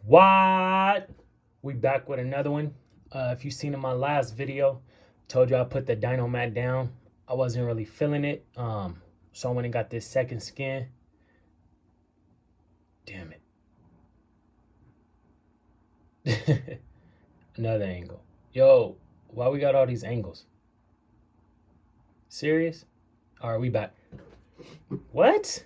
What? We back with another one. If you seen in my last video, told you I put the dyno mat down. I wasn't really feeling it. So I went and got this second skin. Damn it. Another angle. Yo, why we got all these angles? Serious? Alright, we back. What?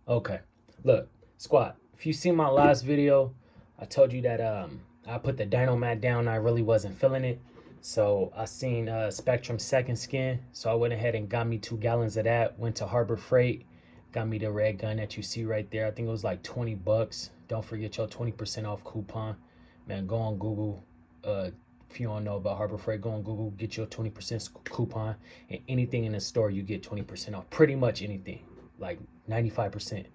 Okay. Look, squad. If you seen my last video, I told you that I put the dyno mat down. I really wasn't feeling it. So I seen Spectrum second skin. So I went ahead and got me 2 gallons of that. Went to Harbor Freight. Got me the red gun that you see right there. I think it was like 20 bucks. Don't forget your 20% off coupon. Man, go on Google. If you don't know about Harbor Freight, go on Google. Get your 20% coupon. And anything in the store, you get 20% off. Pretty much anything. Like 95%.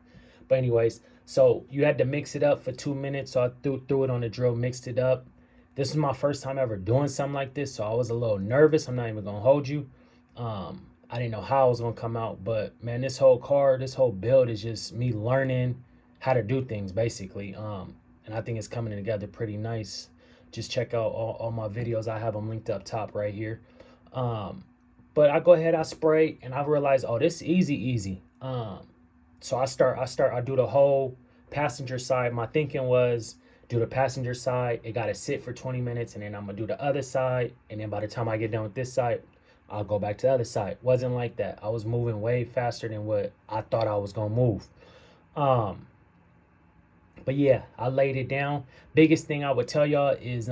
But anyways, so you had to mix it up for 2 minutes. So I threw it on the drill, mixed it up. This is my first time ever doing something like this. So I was a little nervous. I'm not even going to hold you. I didn't know how it was going to come out. But, man, this whole car, this whole build is just me learning how to do things, basically. And I think it's coming together pretty nice. Just check out all my videos. I have them linked up top right here. But I go ahead, I spray, and I realize, oh, this is easy. So I do the whole passenger side. My thinking was do the passenger side. It got to sit for 20 minutes, and then I'm going to do the other side. And then by the time I get done with this side, I'll go back to the other side. Wasn't like that. I was moving way faster than what I thought I was going to move. But yeah, I laid it down. Biggest thing I would tell y'all is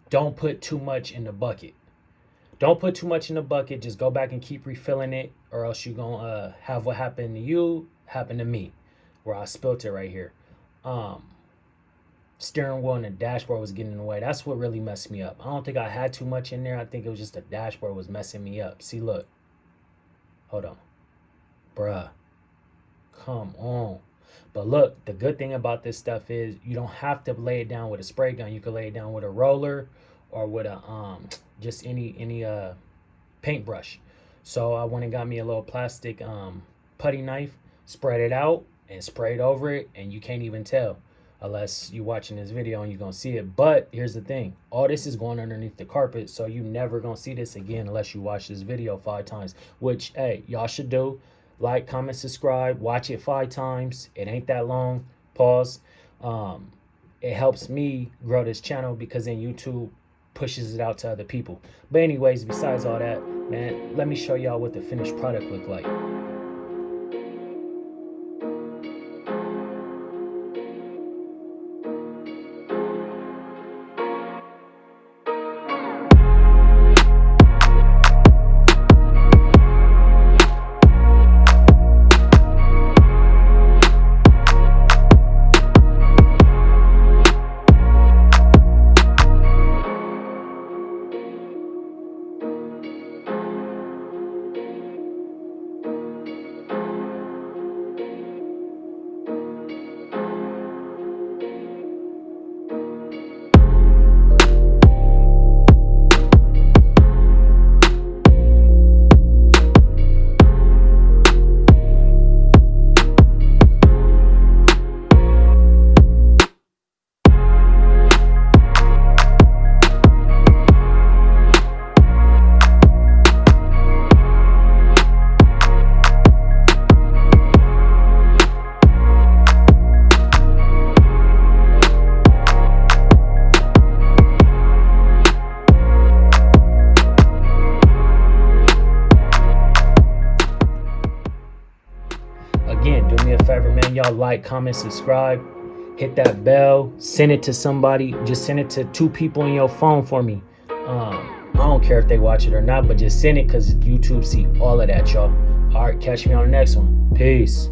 don't put too much in the bucket. Don't put too much in the bucket. Just go back and keep refilling it, or else you're going to have what happened to you happen to me, where I spilt it right here. Steering wheel and the dashboard was getting in the way. That's what really messed me up. I don't think I had too much in there. I think it was just the dashboard was messing me up. See, look. Hold on. Bruh. Come on. But look, the good thing about this stuff is you don't have to lay it down with a spray gun. You can lay it down with a roller or with a just any paintbrush. So I went and got me a little plastic putty knife, spread it out and sprayed over it, and you can't even tell unless you're watching this video and you're gonna see it. But here's the thing, all this is going underneath the carpet, so you never gonna see this again unless you watch this video 5 times, which, hey, y'all should do. Like, comment, subscribe, watch it 5 times. It ain't that long. Pause. It helps me grow this channel because then YouTube pushes it out to other people. But anyways, besides all that, man, let me show y'all what the finished product look like. Again, do me a favor, man. Y'all like, comment, subscribe, hit that bell, send it to somebody. Just send it to 2 people in your phone for me. I don't care if they watch it or not, but just send it because YouTube see all of that, y'all. All right, catch me on the next one. Peace.